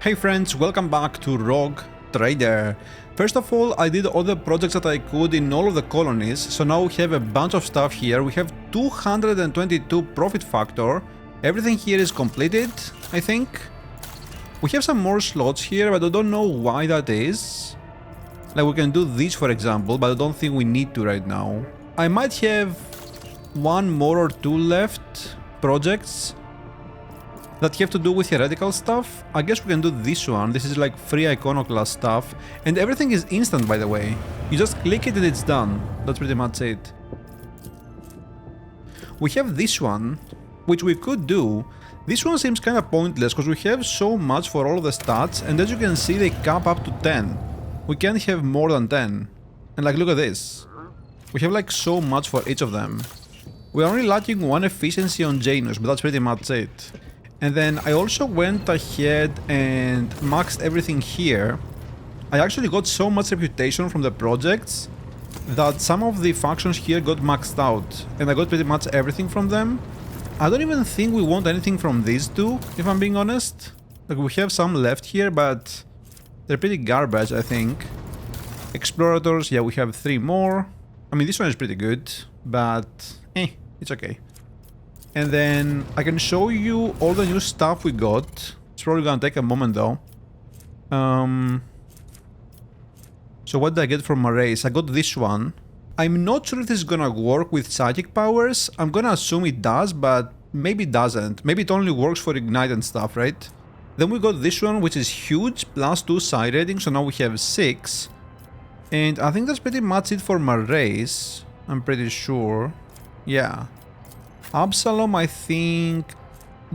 Hey friends, welcome back to Rogue Trader. First of all, I did all the projects that I could in all of the colonies, so now we have a bunch of stuff here. We have 222 profit factor. Everything here is completed, I think. We have some more slots here, but I don't know why that is. Like, we can do this for example, but I don't think we need to right now. I might have one more or two left projects that have to do with heretical stuff. I guess we can do this one. This is like free iconoclast stuff. And everything is instant, by the way. You just click it and it's done. That's pretty much it. We have this one, which we could do. This one seems kind of pointless because we have so much for all of the stats, and as you can see they cap up to 10. We can't have more than 10. And like, look at this. We have like so much for each of them. We're only lacking one efficiency on Janus, but that's pretty much it. And then I also went ahead and maxed everything here. I actually got so much reputation from the projects that some of the factions here got maxed out, and I got pretty much everything from them. I don't even think we want anything from these two, if I'm being honest. Like, we have some left here, but they're pretty garbage, I think. Explorators, yeah, we have 3 more. I mean, this one is pretty good, but it's okay. And then I can show you all the new stuff we got. It's probably gonna take a moment though. So what did I get from my race? I got this one. I'm not sure if this is gonna work with psychic powers. I'm gonna assume it does, but maybe it doesn't. Maybe it only works for ignite and stuff, right? Then we got this one, which is huge, +2 psi rating, so now we have 6. And I think that's pretty much it for my race. I'm pretty sure. Yeah. Absalom, I think,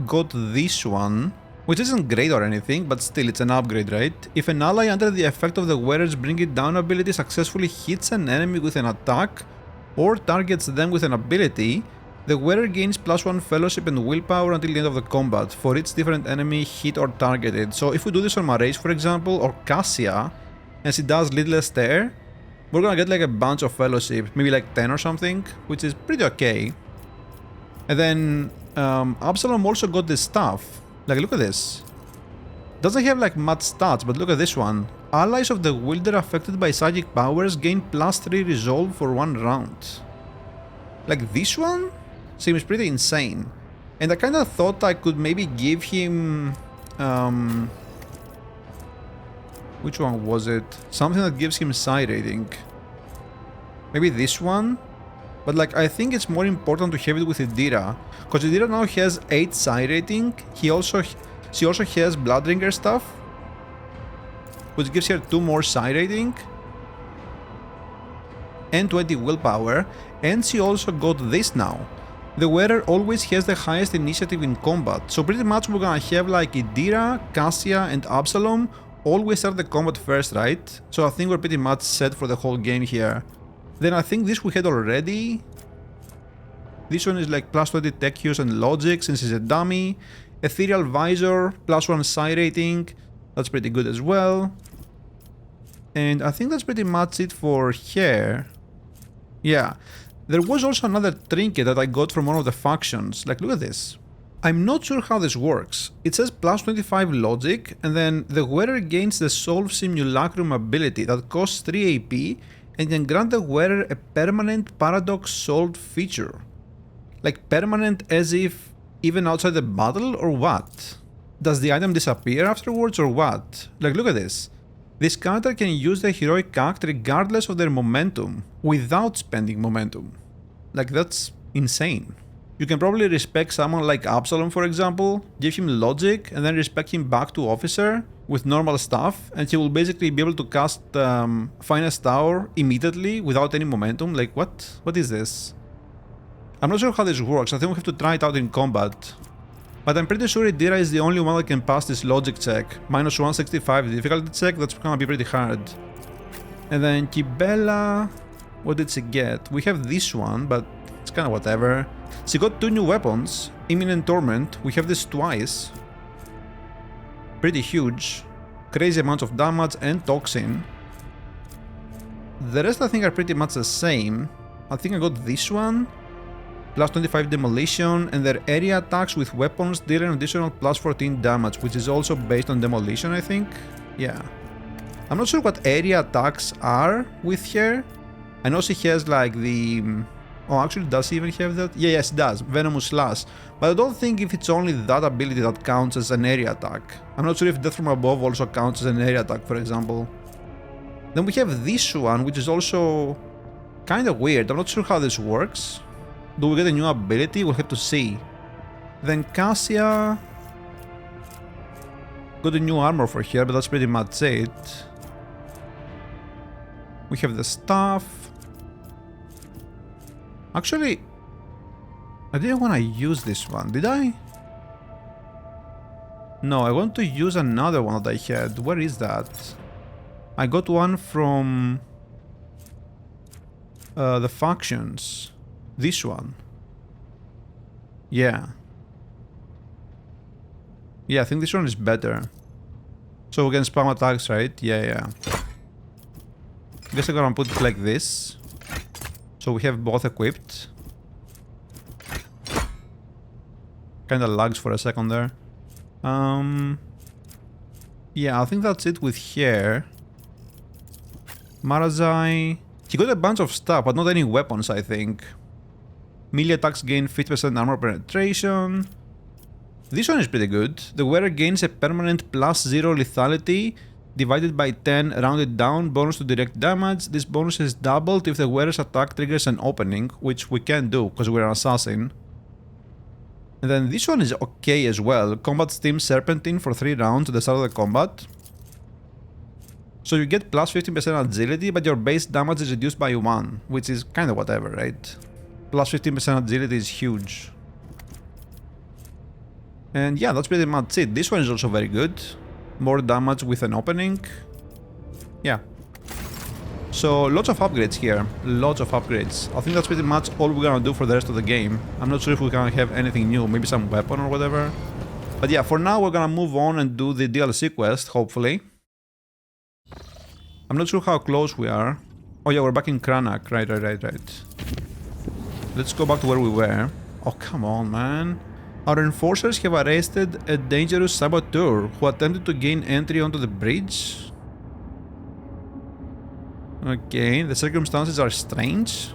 got this one, which isn't great or anything, but still it's an upgrade, right? If an ally under the effect of the wearer's Bring It Down ability successfully hits an enemy with an attack or targets them with an ability, the wearer gains +1 fellowship and willpower until the end of the combat for each different enemy hit or targeted. So if we do this on my race, for example, or Cassia, and she does Lidless Tear, we're gonna get like a bunch of fellowship, maybe like 10 or something, which is pretty okay. And then Absalom also got this stuff. Like, look at this. Doesn't have like much stats, but look at this one. Allies of the wielder affected by psychic powers gain +3 resolve for 1 round. Like, this one seems pretty insane. And I kind of thought I could maybe give him... which one was it? Something that gives him psi rating. Maybe this one? But like, I think it's more important to have it with Idira, because Idira now has 8 psi rating. She also has Bloodringer stuff, which gives her 2 more psi rating and 20 willpower, and she also got this now. The wearer always has the highest initiative in combat, so pretty much we're gonna have like Idira, Cassia and Absalom always start the combat first, right? So I think we're pretty much set for the whole game here. Then I think this we had already. This one is like +20 tech use and logic since it's a dummy. Ethereal Visor, +1 psi rating. That's pretty good as well. And I think that's pretty much it for here. Yeah. There was also another trinket that I got from one of the factions. Like, look at this. I'm not sure how this works. It says +25 logic, and then the wearer gains the Solve Simulacrum ability that costs 3 AP and can grant the wearer a permanent paradox solved feature. Like, permanent as if even outside the battle, or what? Does the item disappear afterwards or what? Like, look at this. This character can use the heroic act regardless of their momentum, without spending momentum. Like, that's insane. You can probably respect someone like Absalom, for example, give him logic, and then respect him back to officer with normal stuff, and he will basically be able to cast Finest Tower immediately without any momentum. Like, what? What is this? I'm not sure how this works. I think we have to try it out in combat. But I'm pretty sure Idira is the only one that can pass this logic check. -165 difficulty check, that's gonna be pretty hard. And then Kibela, what did she get? We have this one, but it's kinda whatever. She got 2 new weapons, Imminent Torment. We have this twice. Pretty huge. Crazy amounts of damage and toxin. The rest I think are pretty much the same. I think I got this one. plus 25 demolition, and their area attacks with weapons deal an additional plus 14 damage, which is also based on demolition, I think. Yeah. I'm not sure what area attacks are with her. I know she has like the... Oh, actually, does she even have that? Yeah, yes, it does. Venomous Slash. But I don't think if it's only that ability that counts as an area attack. I'm not sure if Death from Above also counts as an area attack, for example. Then we have this one, which is also kind of weird. I'm not sure how this works. Do we get a new ability? We'll have to see. Then Cassia... Got a new armor for her, but that's pretty much it. We have the staff. Actually, I didn't want to use this one, did I? No, I want to use another one that I had. Where is that? I got one from the factions. This one. Yeah. Yeah, I think this one is better. So we can spam attacks, right? Yeah. Guess I'm gonna put it like this. So we have both equipped. Kinda lags for a second there. Yeah, I think that's it with here. Marazai... He got a bunch of stuff, but not any weapons, I think. Melee attacks gain 50% armor penetration. This one is pretty good. The wearer gains a permanent +0 lethality divided by 10 rounded down bonus to direct damage. This bonus is doubled if the wearer's attack triggers an opening, which we can't do because we're an assassin. And then this one is okay as well. Combat Steam Serpentine for 3 rounds at the start of the combat. So you get plus 15% agility, but your base damage is reduced by 1, which is kind of whatever, right? Plus 15% agility is huge. And yeah, that's pretty much it. This one is also very good. More damage with an opening. Yeah. So lots of upgrades here. Lots of upgrades. I think that's pretty much all we're gonna do for the rest of the game. I'm not sure if we're gonna have anything new. Maybe some weapon or whatever. But yeah, for now we're gonna move on and do the DLC quest, hopefully. I'm not sure how close we are. Oh yeah, we're back in Kranak. Right. Let's go back to where we were. Oh, come on, man. Our enforcers have arrested a dangerous saboteur who attempted to gain entry onto the bridge. Okay, the circumstances are strange.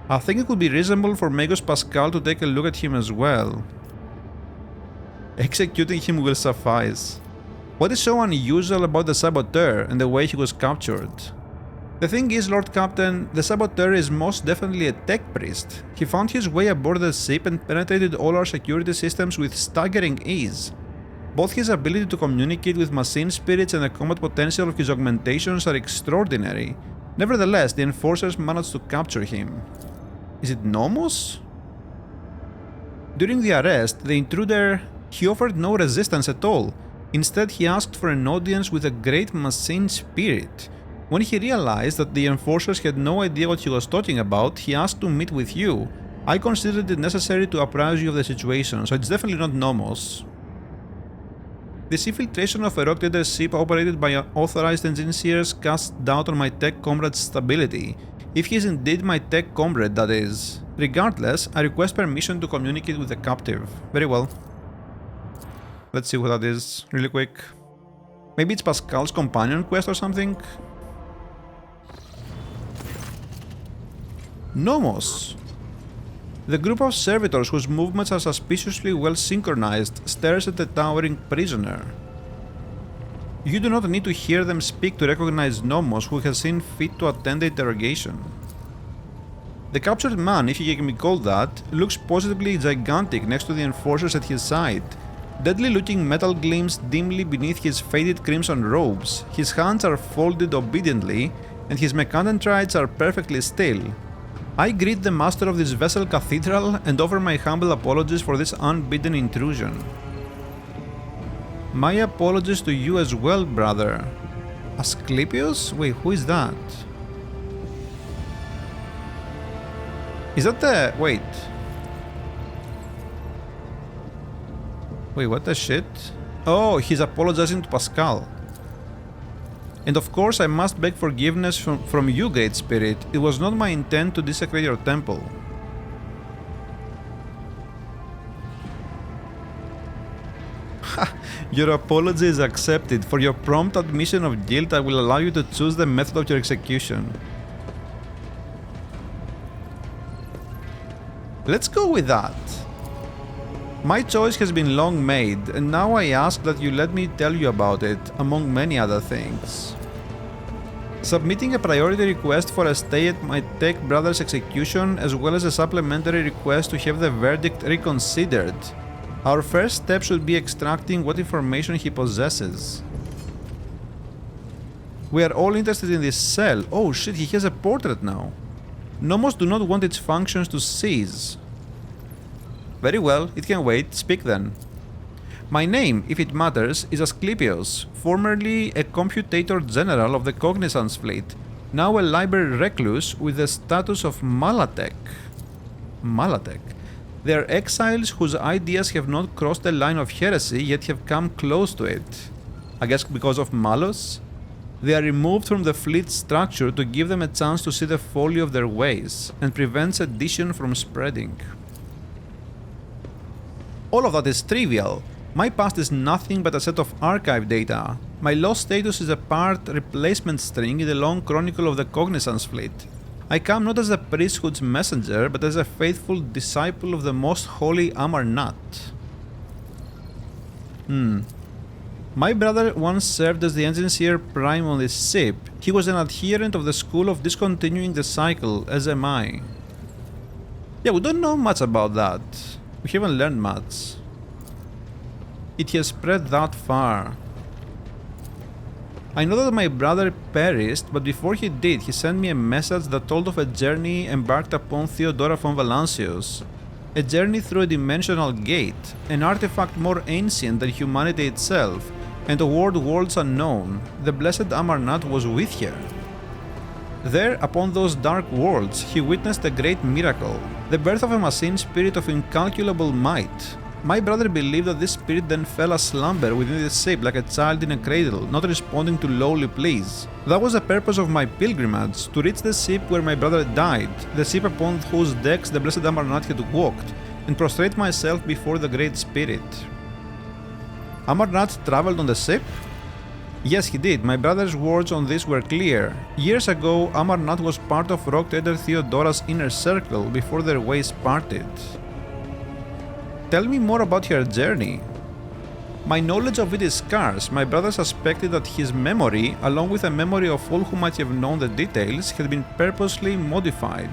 I think it would be reasonable for Magos Pascal to take a look at him as well. Executing him will suffice. What is so unusual about the saboteur and the way he was captured? The thing is, Lord Captain, the saboteur is most definitely a tech priest. He found his way aboard the ship and penetrated all our security systems with staggering ease. Both his ability to communicate with machine spirits and the combat potential of his augmentations are extraordinary. Nevertheless, the enforcers managed to capture him. Is it Nomos? During the arrest, the intruder, he offered no resistance at all. Instead, he asked for an audience with a great machine spirit. When he realized that the enforcers had no idea what he was talking about, he asked to meet with you. I considered it necessary to apprise you of the situation, so it's definitely not Nomos. This infiltration of a rock trader ship operated by authorized engineers casts doubt on my tech comrade's stability. If he is indeed my tech comrade, that is. Regardless, I request permission to communicate with the captive. Very well. Let's see what that is, really quick. Maybe it's Pascal's companion quest or something? Nomos! The group of servitors whose movements are suspiciously well synchronized stares at the towering prisoner. You do not need to hear them speak to recognize Nomos, who has seen fit to attend the interrogation. The captured man, if you can be called that, looks positively gigantic next to the enforcers at his side. Deadly looking metal gleams dimly beneath his faded crimson robes, his hands are folded obediently, and his mechanitrides are perfectly still. I greet the master of this vessel cathedral and offer my humble apologies for this unbidden intrusion. My apologies to you as well, brother. Asclepius? Wait, who is that? Is that the... wait, what the shit? Oh, he's apologizing to Pascal. And of course I must beg forgiveness from you, Great Spirit. It was not my intent to desecrate your temple. Your apology is accepted. For your prompt admission of guilt, I will allow you to choose the method of your execution. Let's go with that. My choice has been long made, and now I ask that you let me tell you about it, among many other things. Submitting a priority request for a stay at my tech brother's execution, as well as a supplementary request to have the verdict reconsidered. Our first step should be extracting what information he possesses. We are all interested in this cell. Oh shit, he has a portrait now. Nomos do not want its functions to cease. Very well, it can wait. Speak then. My name, if it matters, is Asclepios, formerly a computator general of the Cognizance fleet, now a library recluse with the status of Malatek. Malatek. They are exiles whose ideas have not crossed the line of heresy yet have come close to it. I guess because of Malus? They are removed from the fleet structure to give them a chance to see the folly of their ways and prevent sedition from spreading. All of that is trivial. My past is nothing but a set of archive data. My lost status is a part replacement string in the long chronicle of the Cognizance fleet. I come not as a priesthood's messenger, but as a faithful disciple of the most holy Amarnat. My brother once served as the engineer prime on this ship. He was an adherent of the school of discontinuing the cycle, as am I. Yeah, we don't know much about that. We haven't learned much. It has spread that far. I know that my brother perished, but before he did, he sent me a message that told of a journey embarked upon Theodora von Valancius. A journey through a dimensional gate, an artifact more ancient than humanity itself, and toward worlds unknown. The blessed Amarnat was with her. There, upon those dark worlds, he witnessed a great miracle, the birth of a machine spirit of incalculable might. My brother believed that this spirit then fell aslumber within the ship like a child in a cradle, not responding to lowly pleas. That was the purpose of my pilgrimage, to reach the ship where my brother died, the ship upon whose decks the blessed Amarnat had walked, and prostrate myself before the great spirit. Amarnat traveled on the ship? Yes, he did. My brother's words on this were clear. Years ago, Amarnat was part of Rock Trader Theodora's inner circle before their ways parted. Tell me more about her journey. My knowledge of it is scarce. My brother suspected that his memory, along with the memory of all who might have known the details, had been purposely modified.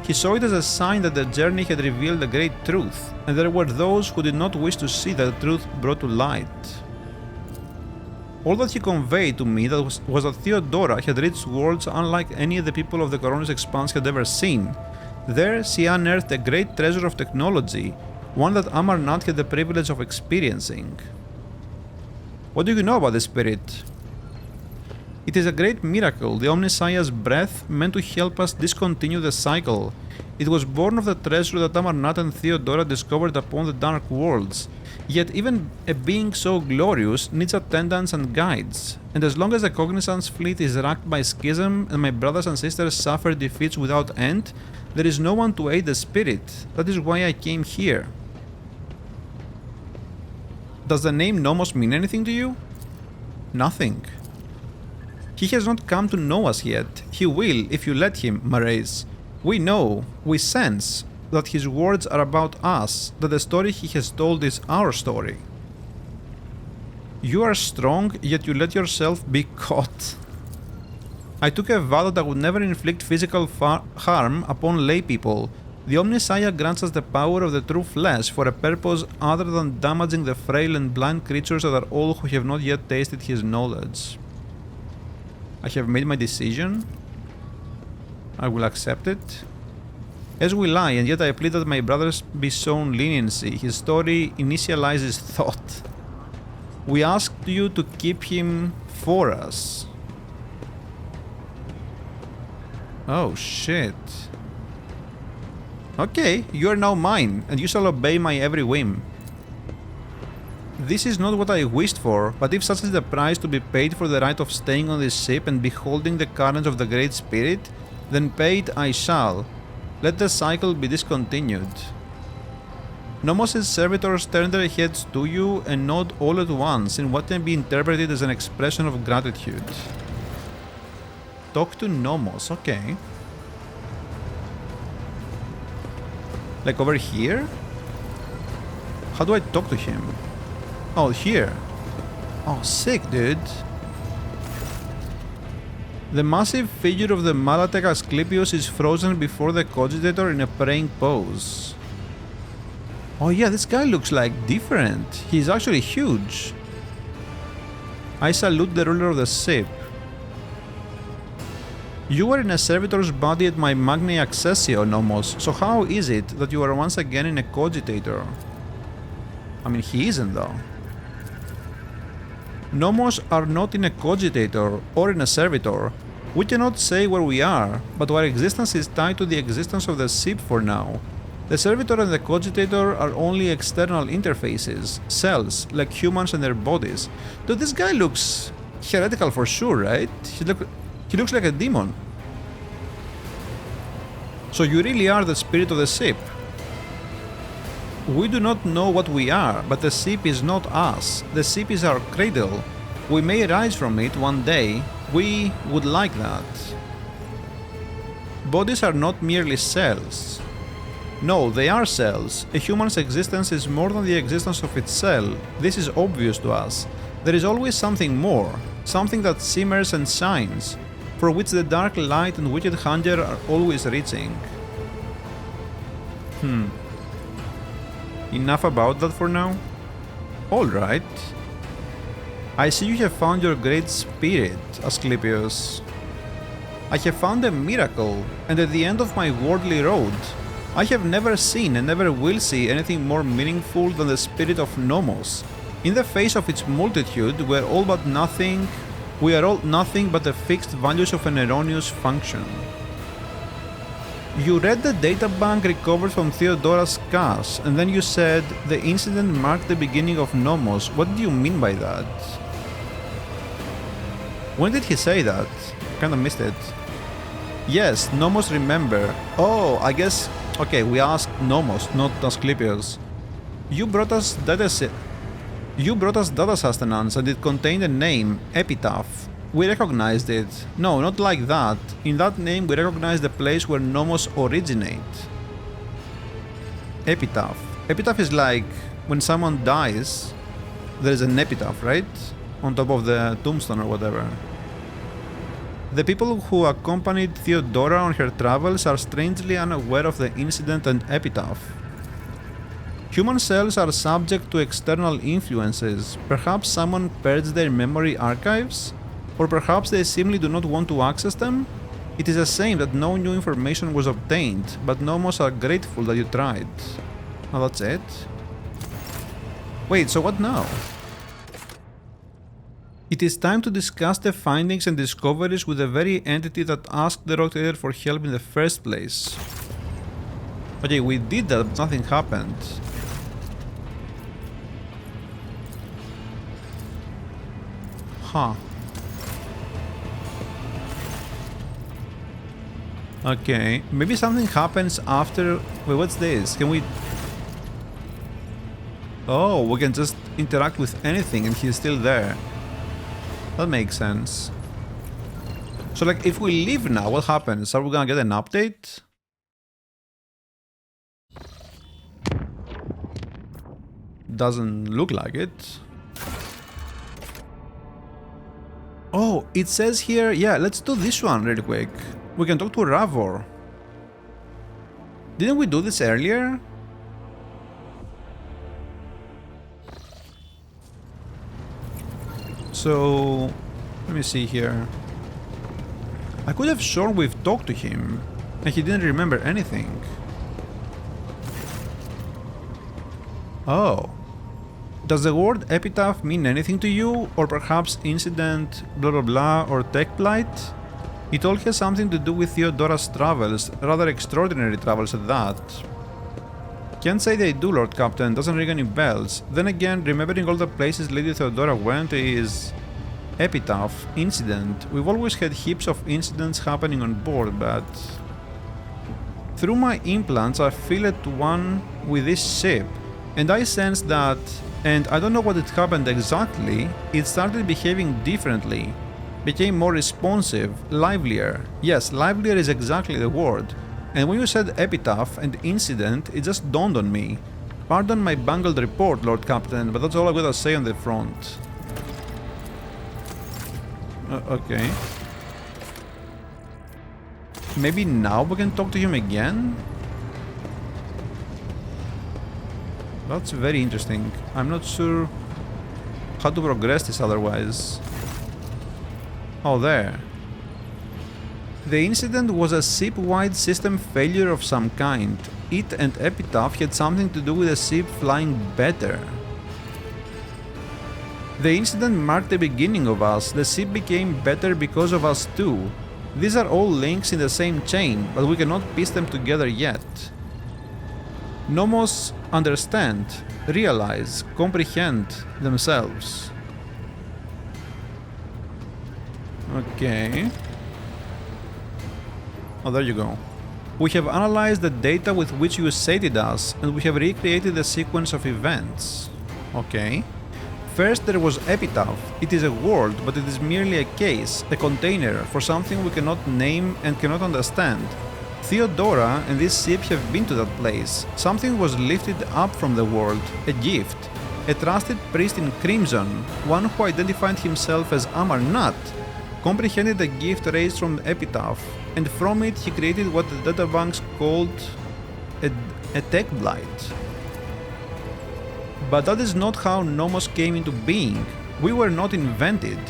He saw it as a sign that the journey had revealed a great truth, and there were those who did not wish to see that truth brought to light. All that he conveyed to me was that Theodora had reached worlds unlike any the people of the Koronus Expanse had ever seen. There she unearthed a great treasure of technology, one that Amarnat had the privilege of experiencing. What do you know about the spirit? It is a great miracle, the Omniscia's breath meant to help us discontinue the cycle. It was born of the treasure that Amarnat and Theodora discovered upon the Dark Worlds. Yet even a being so glorious needs attendants and guides, and as long as the Cognizance fleet is racked by schism and my brothers and sisters suffer defeats without end, there is no one to aid the spirit. That is why I came here. Does the name Nomos mean anything to you? Nothing. He has not come to know us yet. He will, if you let him, Maraise. We know, we sense, that his words are about us, that the story he has told is our story. You are strong, yet you let yourself be caught. I took a vow that I would never inflict physical harm upon lay people. The Omniscia grants us the power of the true flesh for a purpose other than damaging the frail and blind creatures that are all who have not yet tasted his knowledge. I have made my decision. I will accept it. As will I, and yet I plead that my brothers be shown leniency. His story initializes thought. We asked you to keep him for us. Oh shit. Okay, you are now mine, and you shall obey my every whim. This is not what I wished for, but if such is the price to be paid for the right of staying on this ship and beholding the carnage of the Great Spirit, then pay it I shall. Let the cycle be discontinued. Nomos' servitors turn their heads to you and nod all at once in what can be interpreted as an expression of gratitude. Talk to Nomos, okay. Like over here? How do I talk to him? Oh, here. Oh, sick, dude. The massive figure of the Malatek Asclepius is frozen before the cogitator in a praying pose. Oh yeah, this guy looks like different. He's actually huge. I salute the ruler of the ship. You were in a servitor's body at my Magni Accessio, Nomos, so how is it that you are once again in a cogitator? I mean, he isn't though. Nomos are not in a cogitator or in a servitor. We cannot say where we are, but our existence is tied to the existence of the ship for now. The servitor and the cogitator are only external interfaces, cells, like humans and their bodies. Dude, this guy looks heretical for sure, right? He looks like a demon. So you really are the spirit of the ship. We do not know what we are, but the ship is not us. The ship is our cradle. We may rise from it one day. We would like that. Bodies are not merely cells. No, they are cells. A human's existence is more than the existence of its cell. This is obvious to us. There is always something more, something that simmers and shines, for which the dark light and wicked hunger are always reaching. Enough about that for now? Alright. I see you have found your great spirit, Asclepius. I have found a miracle, and at the end of my worldly road, I have never seen and never will see anything more meaningful than the spirit of Nomos. In the face of its multitude, we are all nothing but the fixed values of an erroneous function. You read the databank recovered from Theodora's cache, and then you said the incident marked the beginning of Nomos. What do you mean by that? When did he say that? Kinda missed it. Yes, Nomos, remember. Oh, I guess... Okay, we asked Nomos, not Asclepius. You brought us data sustenance and it contained a name, Epitaph. We recognized it. No, not like that. In that name we recognized the place where Nomos originate. Epitaph. Epitaph is like when someone dies, there is an epitaph, right? On top of the tombstone or whatever. The people who accompanied Theodora on her travels are strangely unaware of the incident and epitaph. Human cells are subject to external influences. Perhaps someone purged their memory archives? Or perhaps they simply do not want to access them? It is a shame that no new information was obtained, but Nomos are grateful that you tried. Oh, that's it? Wait, so what now? It is time to discuss the findings and discoveries with the very entity that asked the Rotator for help in the first place. Okay, we did that, but nothing happened. Huh. Okay, maybe something happens after... Wait, what's this? Can we... Oh, we can just interact with anything and he's still there. That makes sense. So like, if we leave now, what happens? Are we gonna get an update? Doesn't look like it. Oh, it says here, yeah, let's do this one really quick. We can talk to Ravor. Didn't we do this earlier? So, let me see here. I could have sworn we've talked to him, and he didn't remember anything. Oh. Does the word epitaph mean anything to you, or perhaps incident, blah blah blah, or tech blight? It all has something to do with Theodora's travels, rather extraordinary travels at that. Can't say they do, Lord Captain, doesn't ring any bells. Then again, remembering all the places Lady Theodora went is... Epitaph, incident. We've always had heaps of incidents happening on board, but... Through my implants I feel at one with this ship. And I sensed that, and I don't know what it happened exactly, it started behaving differently, became more responsive, livelier. Yes, livelier is exactly the word. And when you said epitaph and incident, it just dawned on me. Pardon my bungled report, Lord Captain, but that's all I've got to say on the front. Okay. Maybe now we can talk to him again? That's very interesting. I'm not sure how to progress this otherwise. Oh, there. The incident was a ship-wide system failure of some kind. It and Epitaph had something to do with the ship flying better. The incident marked the beginning of us. The ship became better because of us too. These are all links in the same chain, but we cannot piece them together yet. Nomos understand, realize, comprehend themselves. Okay. Oh, there you go. We have analyzed the data with which you sated us, and we have recreated the sequence of events. Okay. First there was Epitaph. It is a world, but it is merely a case, a container, for something we cannot name and cannot understand. Theodora and this ship have been to that place. Something was lifted up from the world, a gift. A trusted priest in Crimson, one who identified himself as Amarnat, comprehended the gift raised from the Epitaph, and from it he created what the databanks called a tech blight. But that is not how Nomos came into being. We were not invented.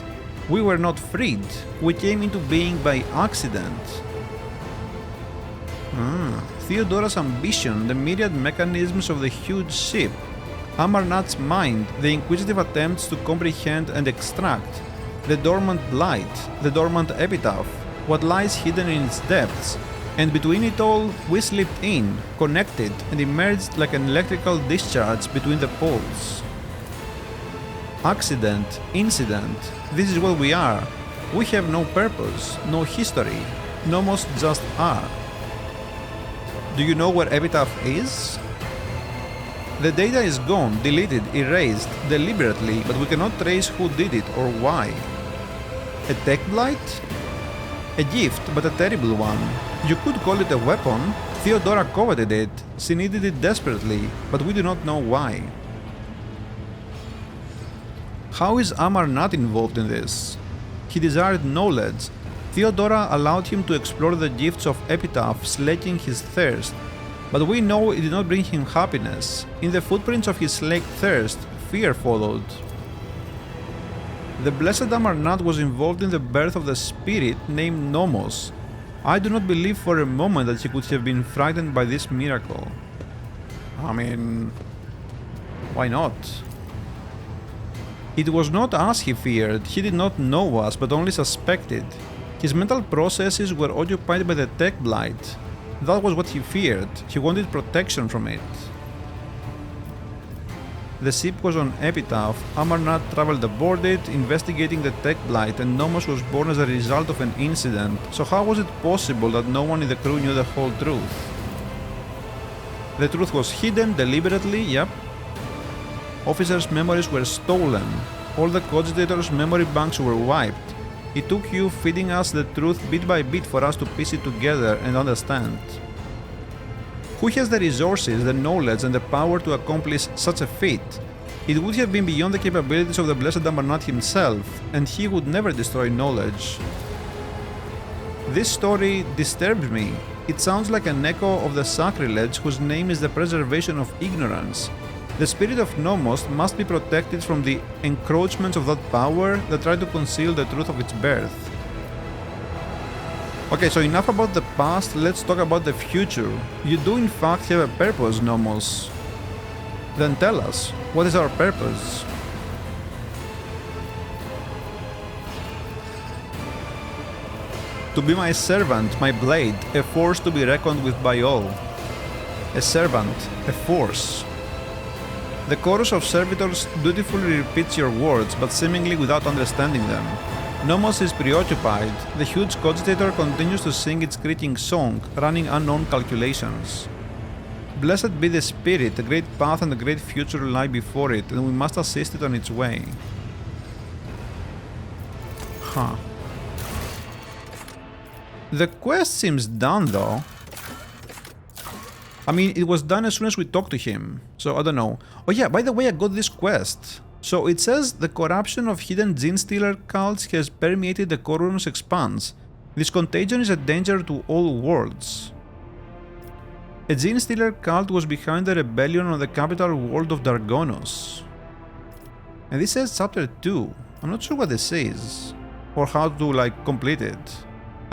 We were not freed. We came into being by accident. Theodora's ambition, the myriad mechanisms of the huge ship, Amarnat's mind, the inquisitive attempts to comprehend and extract, the dormant blight, the dormant epitaph, what lies hidden in its depths, and between it all we slipped in, connected, and emerged like an electrical discharge between the poles. Accident, incident, this is what we are. We have no purpose, no history, Nomos just are. Do you know where Epitaph is? The data is gone, deleted, erased, deliberately, but we cannot trace who did it or why. A tech blight? A gift, but a terrible one. You could call it a weapon. Theodora coveted it, she needed it desperately, but we do not know why. How is Amar not involved in this? He desired knowledge. Theodora allowed him to explore the gifts of Epitaph, slaking his thirst. But we know it did not bring him happiness. In the footprints of his slaked thirst, fear followed. The blessed Amarnat was involved in the birth of the spirit named Nomos. I do not believe for a moment that he could have been frightened by this miracle. I mean, why not? It was not us he feared, he did not know us but only suspected. His mental processes were occupied by the tech blight. That was what he feared, he wanted protection from it. The ship was on Epitaph, Amarnat travelled aboard it, investigating the tech blight, and Nomos was born as a result of an incident, so how was it possible that no one in the crew knew the whole truth? The truth was hidden deliberately, yep. Officers' memories were stolen, all the cogitators' memory banks were wiped. It took you feeding us the truth bit by bit for us to piece it together and understand. Who has the resources, the knowledge and the power to accomplish such a feat? It would have been beyond the capabilities of the blessed Amarnat himself, and he would never destroy knowledge. This story disturbs me. It sounds like an echo of the sacrilege whose name is the preservation of ignorance. The spirit of Nomos must be protected from the encroachments of that power that try to conceal the truth of its birth. Okay, so enough about the past, let's talk about the future. You do in fact have a purpose, Nomos. Then tell us, what is our purpose? To be my servant, my blade, a force to be reckoned with by all. A servant, a force. The chorus of servitors dutifully repeats your words, but seemingly without understanding them. Nomos is preoccupied. The huge cogitator continues to sing its creaking song, running unknown calculations. Blessed be the spirit, a great path and a great future lie before it, and we must assist it on its way. Huh. The quest seems done though. I mean, it was done as soon as we talked to him, so I don't know. Oh yeah, by the way, I got this quest. So it says the corruption of hidden gene stealer cults has permeated the Koronus Expanse. This contagion is a danger to all worlds. A gene stealer cult was behind the rebellion on the capital world of Dargonos. And this says chapter 2. I'm not sure what this is, or how to like complete it.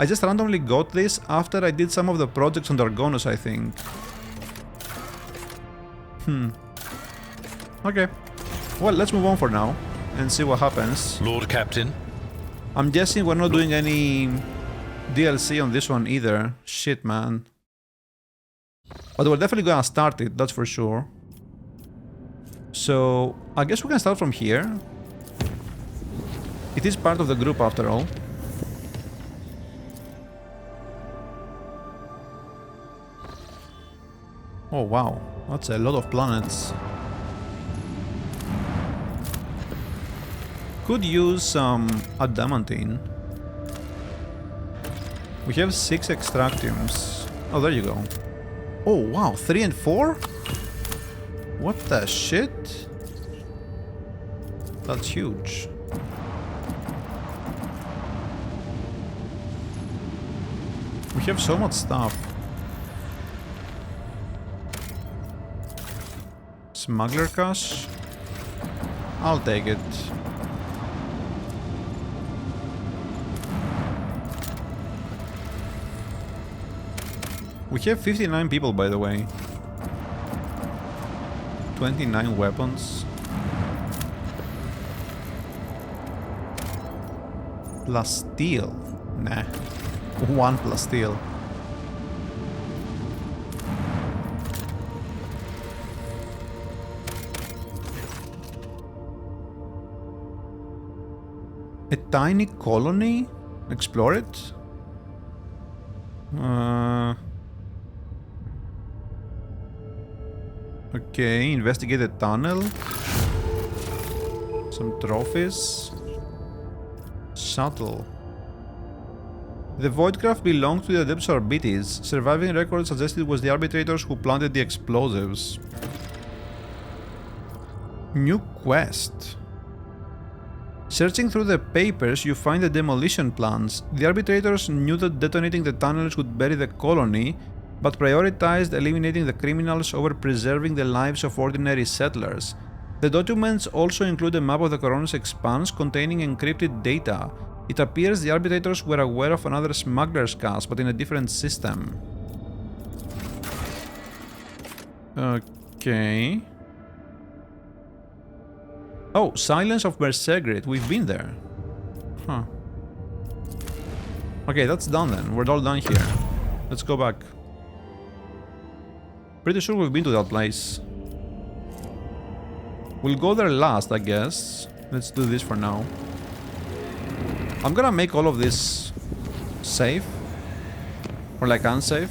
I just randomly got this after I did some of the projects on Dargonos, I think. Okay. Well, let's move on for now and see what happens. Lord Captain. I'm guessing we're not doing any DLC on this one either. Shit, man. But we're definitely gonna start it, that's for sure. So, I guess we can start from here. It is part of the group after all. Oh wow, that's a lot of planets. Could use some adamantine. We have 6 extractiums. Oh, there you go. Oh wow, 3 and 4? What the shit? That's huge. We have so much stuff. Smuggler cash? I'll take it. We have 59 people, by the way. 29 weapons. Plus steel. Nah. 1 plus steel. A tiny colony? Explore it? Okay, investigate the tunnel. Some trophies. Shuttle. The Voidcraft belonged to the Adeptus Arbites. Surviving records suggest it was the arbitrators who planted the explosives. New quest. Searching through the papers, you find the demolition plans. The arbitrators knew that detonating the tunnels would bury the colony, but prioritized eliminating the criminals over preserving the lives of ordinary settlers. The documents also include a map of the Koronus Expanse containing encrypted data. It appears the arbitrators were aware of another smuggler's cache, but in a different system. Okay. Oh, Silence of Bersergrit. We've been there. Huh. Okay, that's done then. We're all done here. Let's go back. Pretty sure we've been to that place. We'll go there last, I guess. Let's do this for now. I'm gonna make all of this safe. Or like unsafe.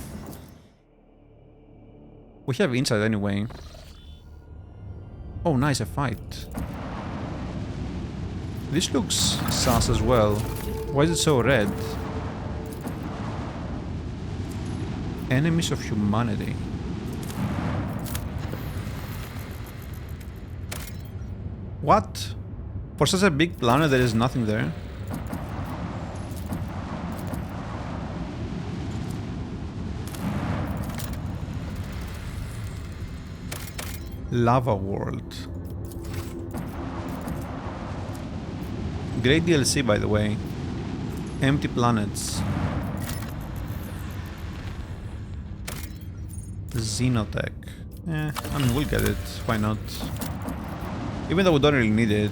We have insight anyway. Oh, nice, a fight. This looks sus as well. Why is it so red? Enemies of humanity. What? For such a big planet there is nothing there. Lava world. Great DLC, by the way. Empty planets. Xenotech. I mean, we'll get it. Why not? Even though we don't really need it.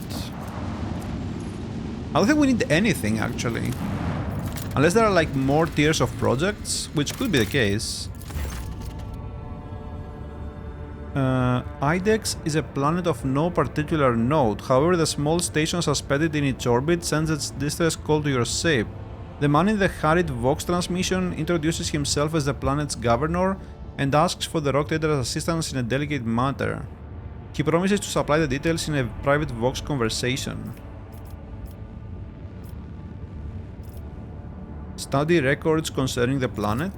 I don't think we need anything, actually. Unless there are, like, more tiers of projects, which could be the case. Idex is a planet of no particular note. However, the small station suspended in its orbit sends its distress call to your ship. The man in the hurried Vox transmission introduces himself as the planet's governor and asks for the Rock Trader's assistance in a delicate matter. He promises to supply the details in a private Vox conversation. Study records concerning the planet.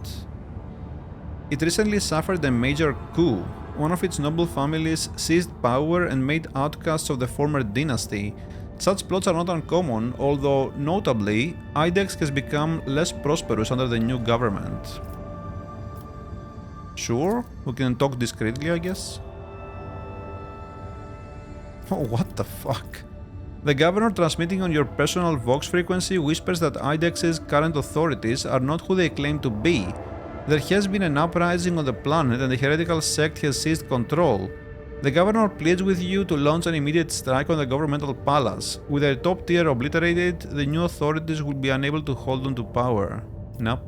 It recently suffered a major coup. One of its noble families seized power and made outcasts of the former dynasty. Such plots are not uncommon, although, notably, IDEX has become less prosperous under the new government. Sure, we can talk discreetly, I guess. Oh, what the fuck? The governor transmitting on your personal Vox frequency whispers that IDEX's current authorities are not who they claim to be. There has been an uprising on the planet and the heretical sect has seized control. The governor pleads with you to launch an immediate strike on the governmental palace. With their top tier obliterated, the new authorities will be unable to hold on to power. Nope.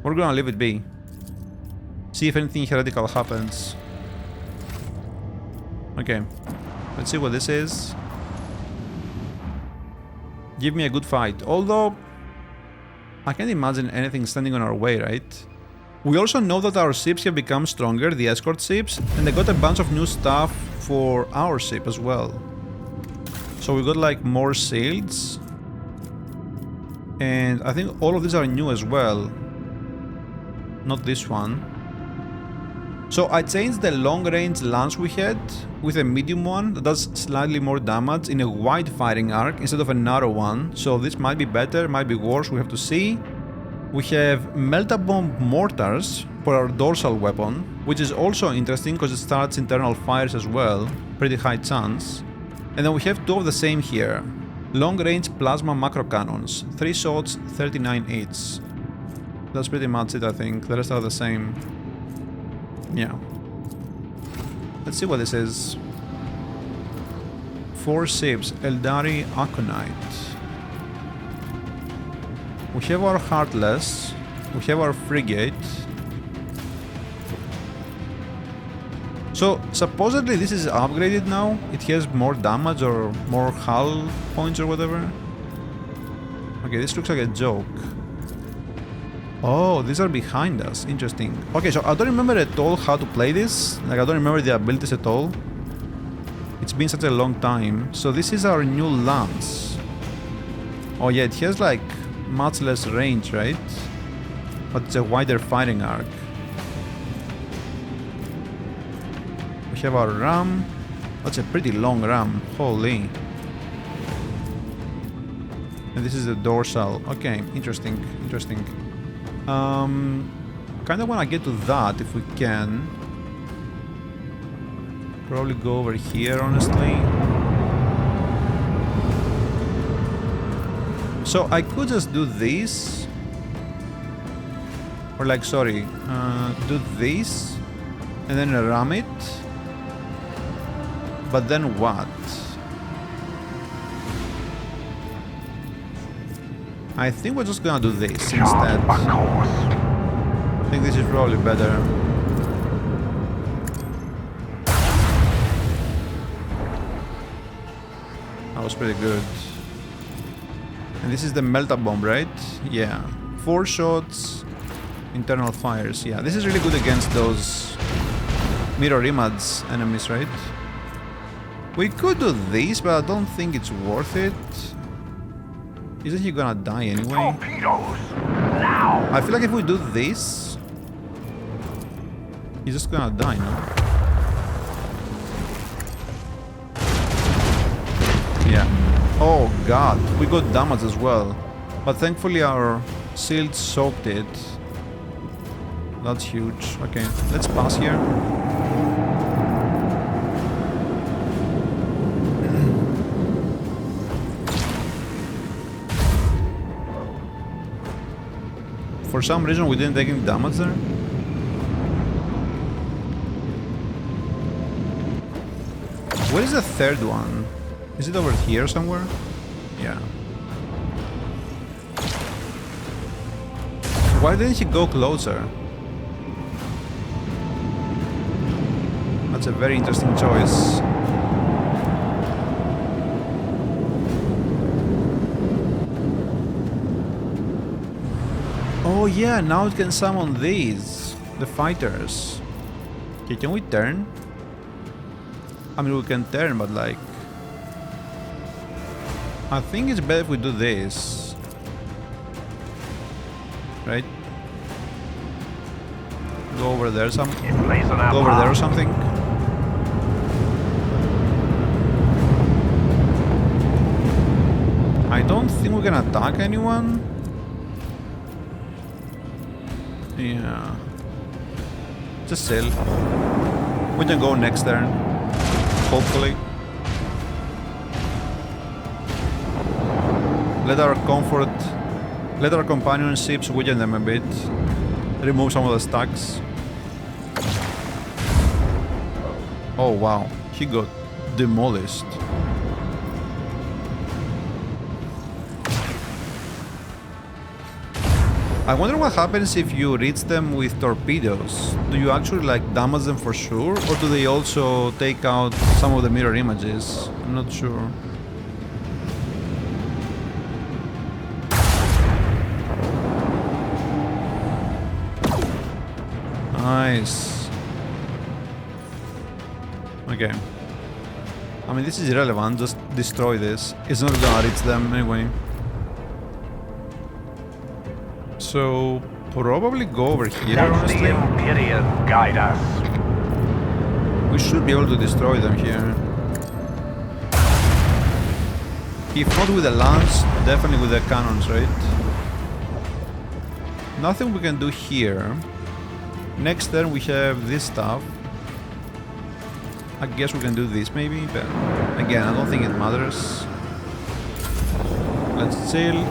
We're gonna leave it be. See if anything heretical happens. Okay. Let's see what this is. Give me a good fight. Although, I can't imagine anything standing on our way, right? We also know that our ships have become stronger, the escort ships, and they got a bunch of new stuff for our ship as well. So we got like more shields. And I think all of these are new as well. Not this one. So I changed the long-range lance we had with a medium one that does slightly more damage in a wide firing arc instead of a narrow one. So this might be better, might be worse, we have to see. We have Melt-A-Bomb mortars for our dorsal weapon, which is also interesting because it starts internal fires as well, pretty high chance. And then we have two of the same here. Long-range plasma macro cannons, 3 shots, 39 each. That's pretty much it, I think. The rest are the same. Yeah. Let's see what this is. 4 ships, Eldari Aconite. We have our Heartless. We have our Frigate. So, supposedly this is upgraded now. It has more damage or more hull points or whatever. Okay, this looks like a joke. Oh, these are behind us. Interesting. Okay, so I don't remember at all how to play this. Like, I don't remember the abilities at all. It's been such a long time. So this is our new lance. Oh yeah, it has like much less range, right? But it's a wider firing arc. We have our ram. That's a pretty long ram. Holy. And this is the dorsal. Okay, interesting, interesting. Kind of want to get to that if we can. Probably go over here, honestly. So I could just do this. Or like, sorry, do this and then ram it. But then what? I think we're just gonna do this instead. I think this is probably better. That was pretty good. And this is the Melt-A-Bomb, right? Yeah. 4 shots, internal fires. Yeah, this is really good against those mirror image enemies, right? We could do this, but I don't think it's worth it. Isn't he gonna die anyway? I feel like if we do this, he's just gonna die, no? Yeah. Oh god, we got damage as well. But thankfully our shield soaked it. That's huge. Okay, let's pass here. For some reason we didn't take any damage there. Where is the third one? Is it over here somewhere? Yeah. Why didn't he go closer? That's a very interesting choice. Oh yeah, now it can summon these. The fighters. Okay, can we turn? I mean, we can turn, but like... I think it's better if we do this. Right? Go over there go over there or something. I don't think we can attack anyone. Yeah. Just chill. We can go next turn. Hopefully. Let our companion ships weaken them a bit. Remove some of the stacks. Oh wow, he got demolished. I wonder what happens if you reach them with torpedoes. Do you actually like damage them for sure, or do they also take out some of the mirror images? I'm not sure. Nice. Okay. I mean, this is irrelevant, just destroy this. It's not gonna reach them anyway. So, probably go over here, honestly. The Imperium guide us. We should be able to destroy them here. If not with the lance, definitely with the cannons, right? Nothing we can do here. Next turn we have this stuff. I guess we can do this maybe, but again, I don't think it matters. Let's chill.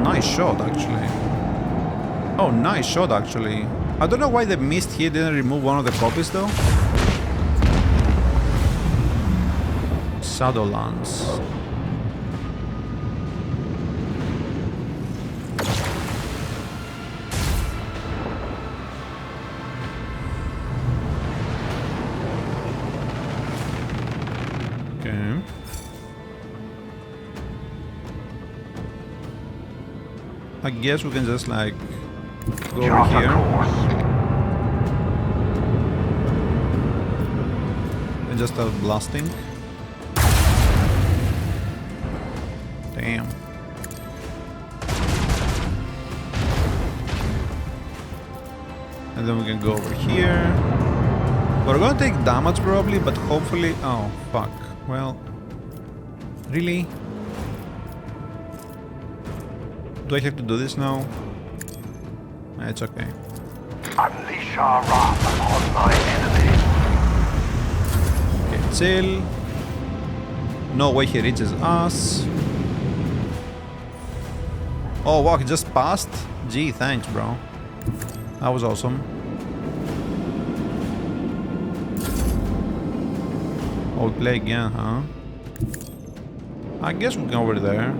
Nice shot, actually. Oh, nice shot, actually. I don't know why the mist here didn't remove one of the copies, though. Shadowlands. Okay. I guess we can just like go over here and just start blasting. Damn. And then we can go over here. We're gonna take damage probably, but hopefully... Oh, fuck. Well... Really? Do I have to do this now? It's okay. Unleash our wrath upon my enemies. Okay, chill. No way he reaches us. Oh wow, he just passed? Gee, thanks, bro. That was awesome. I'll play again, huh? I guess we can go over there.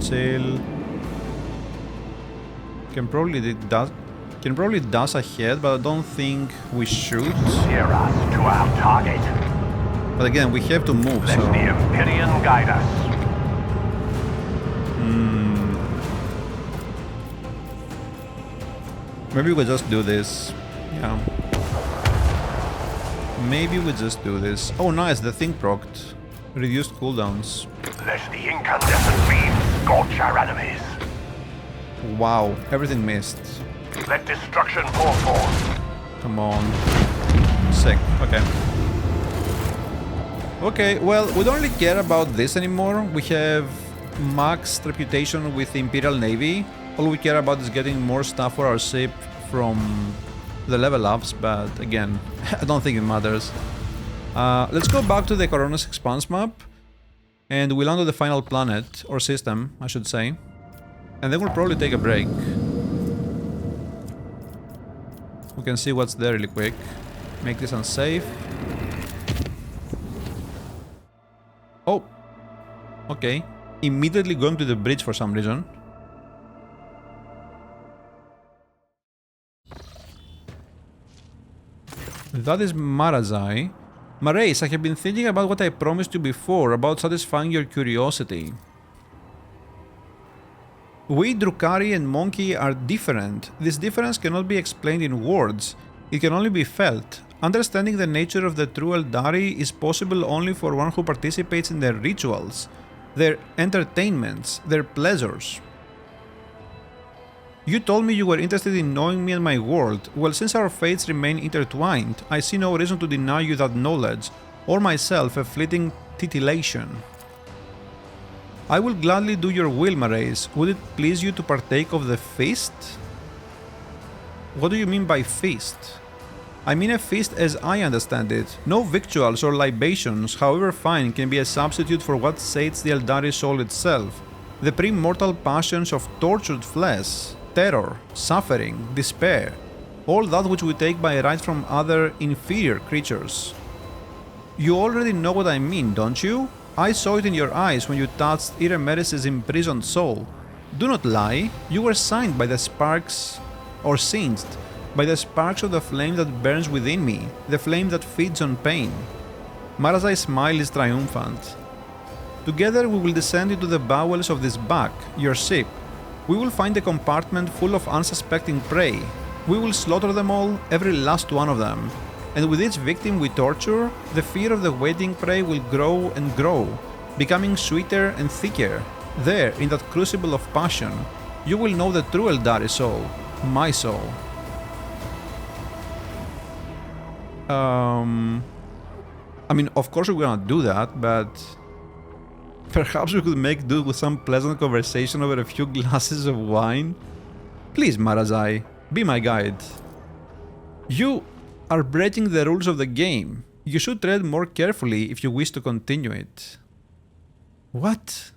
Chill. Can probably dash ahead, but I don't think we should. Steer us to our target. But again, we have to move, Let so... the Imperium guide us. Maybe we just do this. Yeah. Maybe we just do this. Oh nice, the thing procced. Reduced cooldowns. Let the incandescent beam scorch our enemies. Wow, everything missed. Let destruction pour forth. Come on. Sick, okay. Okay, well, we don't really care about this anymore. We have maxed reputation with the Imperial Navy. All we care about is getting more stuff for our ship from the level ups, but again, I don't think it matters. Let's go back to the Koronus Expanse map, and we'll land on the final planet, or system, I should say. And then we'll probably take a break. We can see what's there really quick. Make this unsafe. Oh! Okay. Immediately going to the bridge for some reason. That is Marazai. Marace, I have been thinking about what I promised you before, about satisfying your curiosity. We, Drukhari and Monkey, are different. This difference cannot be explained in words. It can only be felt. Understanding the nature of the true Eldari is possible only for one who participates in their rituals, their entertainments, their pleasures. You told me you were interested in knowing me and my world. Well, since our fates remain intertwined, I see no reason to deny you that knowledge, or myself a fleeting titillation. I will gladly do your will, Mrayse. Would it please you to partake of the feast? What do you mean by feast? I mean a feast as I understand it. No victuals or libations, however fine, can be a substitute for what sates the Eldari soul itself. The pre-mortal passions of tortured flesh, terror, suffering, despair. All that which we take by right from other inferior creatures. You already know what I mean, don't you? I saw it in your eyes when you touched Irameres' imprisoned soul. Do not lie, you were signed by the sparks, or singed, by the sparks of the flame that burns within me, the flame that feeds on pain. Mrayse's smile is triumphant. Together we will descend into the bowels of this back, your ship. We will find a compartment full of unsuspecting prey. We will slaughter them all, every last one of them. And with each victim we torture, the fear of the waiting prey will grow and grow, becoming sweeter and thicker. There, in that crucible of passion, you will know the true Eldari soul, my soul. I mean, of course we're gonna do that, but perhaps we could make do with some pleasant conversation over a few glasses of wine? Please, Mrayse, be my guide. You are breaking the rules of the game. You should tread more carefully if you wish to continue it. What?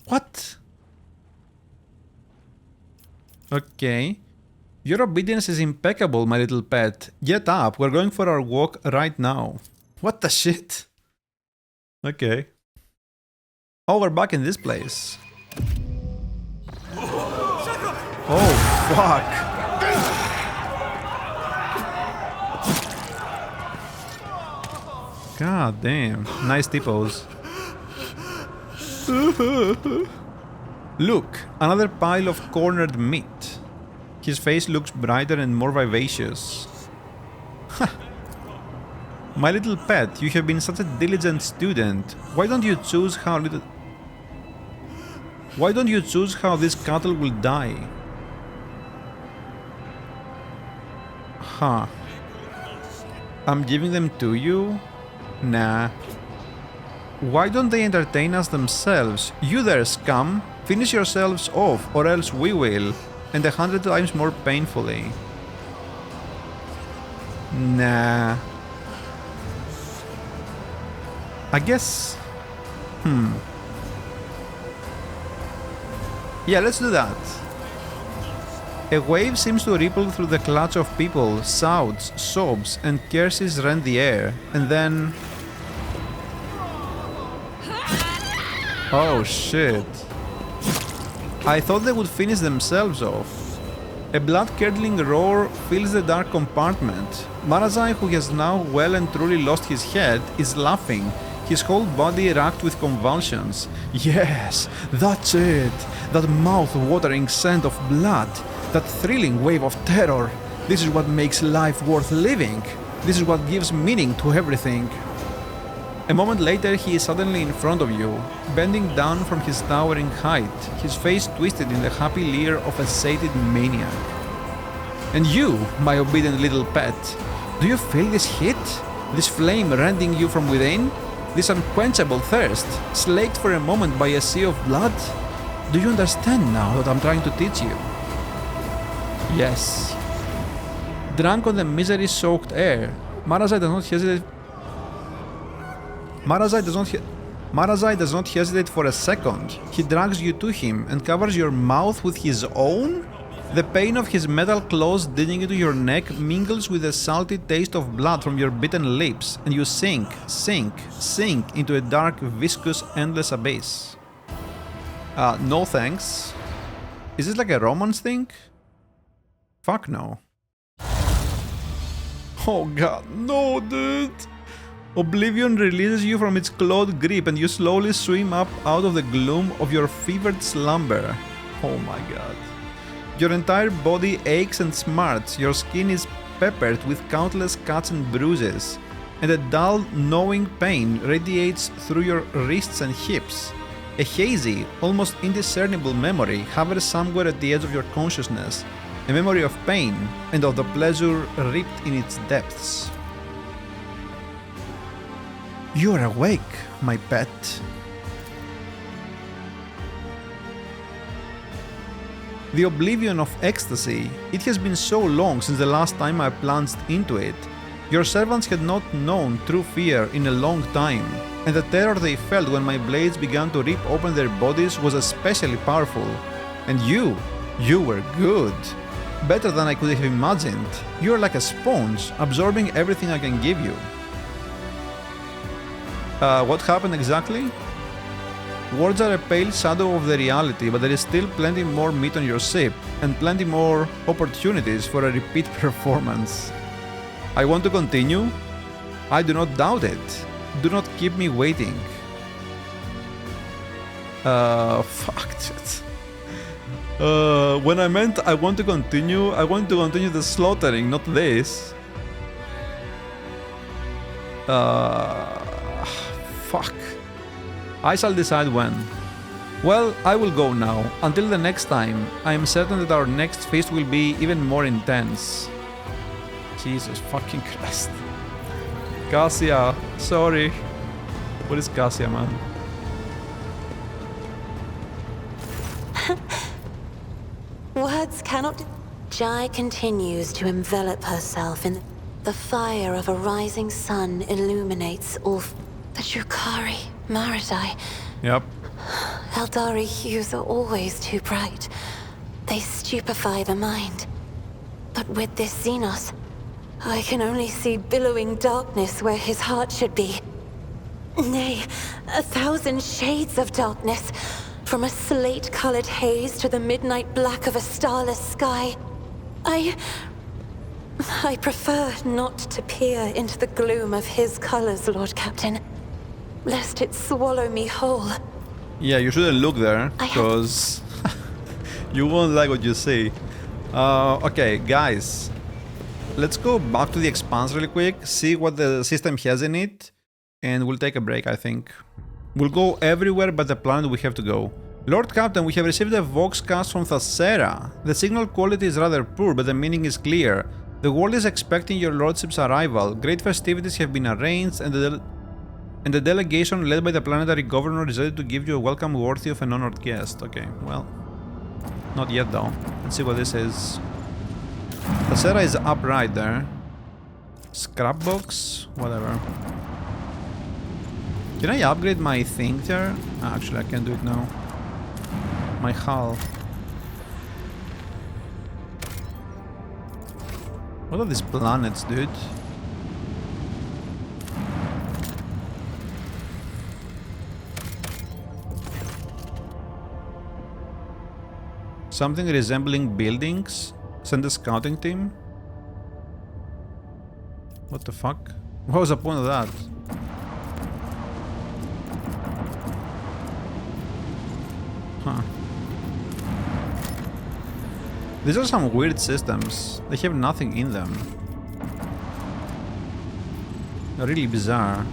What? Okay. Your obedience is impeccable, my little pet. Get up, we're going for our walk right now. What the shit? Okay. Oh, we're back in this place. Oh, fuck. God damn. Nice typos. Look, another pile of cornered meat. His face looks brighter and more vivacious. My little pet, you have been such a diligent student. Why don't you choose how this cattle will die? Huh. I'm giving them to you? Nah. Why don't they entertain us themselves? You there, scum! Finish yourselves off, or else we will, and 100 times more painfully. Nah. I guess... Yeah, let's do that. A wave seems to ripple through the clutch of people, shouts, sobs, and curses rend the air, and then... Oh shit. I thought they would finish themselves off. A blood-curdling roar fills the dark compartment. Mrayse, who has now well and truly lost his head, is laughing, his whole body racked with convulsions. Yes, that's it! That mouth-watering scent of blood! That thrilling wave of terror! This is what makes life worth living! This is what gives meaning to everything! A moment later, he is suddenly in front of you, bending down from his towering height, his face twisted in the happy leer of a sated maniac. And you, my obedient little pet, do you feel this heat? This flame rending you from within? This unquenchable thirst, slaked for a moment by a sea of blood? Do you understand now what I'm trying to teach you? Yes. Drunk on the misery-soaked air, Mrayse does not hesitate for a second. He drags you to him and covers your mouth with his own? The pain of his metal claws digging into your neck mingles with the salty taste of blood from your bitten lips, and you sink into a dark, viscous, endless abyss. No thanks. Is this like a romance thing? Fuck no. Oh god, no, dude! Oblivion releases you from its clawed grip and you slowly swim up out of the gloom of your fevered slumber. Oh my god. Your entire body aches and smarts, your skin is peppered with countless cuts and bruises, and a dull, gnawing pain radiates through your wrists and hips. A hazy, almost indiscernible memory hovers somewhere at the edge of your consciousness, a memory of pain and of the pleasure ripped in its depths. You are awake, my pet. The oblivion of ecstasy, it has been so long since the last time I plunged into it. Your servants had not known true fear in a long time, and the terror they felt when my blades began to rip open their bodies was especially powerful. And you were good. Better than I could have imagined. You are like a sponge, absorbing everything I can give you. What happened exactly? Words are a pale shadow of the reality, but there is still plenty more meat on your ship, and plenty more opportunities for a repeat performance. I want to continue? I do not doubt it. Do not keep me waiting. Fuck it. When I meant I want to continue the slaughtering, not this. Fuck. I shall decide when. Well, I will go now. Until the next time, I am certain that our next feast will be even more intense. Jesus fucking Christ. Cassia, sorry. What is Cassia, man? Words cannot... Jai continues to envelop herself in the fire of a rising sun illuminates all... The Drukhari, Maradai... Yep. Eldari hues are always too bright. They stupefy the mind. But with this Xenos, I can only see billowing darkness where his heart should be. Nay, 1,000 shades of darkness. From a slate-colored haze to the midnight black of a starless sky. I prefer not to peer into the gloom of his colors, Lord Captain. Lest it swallow me whole. Yeah, you shouldn't look there, because you won't like what you see. Okay, guys. Let's go back to the Expanse really quick, see what the system has in it, and we'll take a break, I think. We'll go everywhere but the planet we have to go. Lord Captain, we have received a voxcast from Thasera. The signal quality is rather poor, but the meaning is clear. The world is expecting your lordship's arrival. Great festivities have been arranged, and the delegation led by the planetary governor is ready to give you a welcome worthy of an honored guest. Okay, well, not yet though. Let's see what this is. Thasera is up right there. Scrapbox, whatever. Can I upgrade my thing there? Actually, I can do it now. My hull. What are these planets, dude? Something resembling buildings? Send a scouting team? What the fuck? What was the point of that? Huh. These are some weird systems. They have nothing in them. They're really bizarre.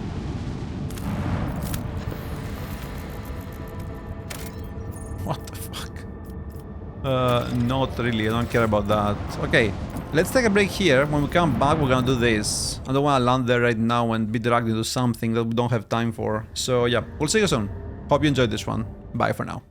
What the fuck? Not really, I don't care about that. Okay, let's take a break here. When we come back, we're gonna do this. I don't wanna land there right now and be dragged into something that we don't have time for. So yeah, we'll see you soon. Hope you enjoyed this one. Bye for now.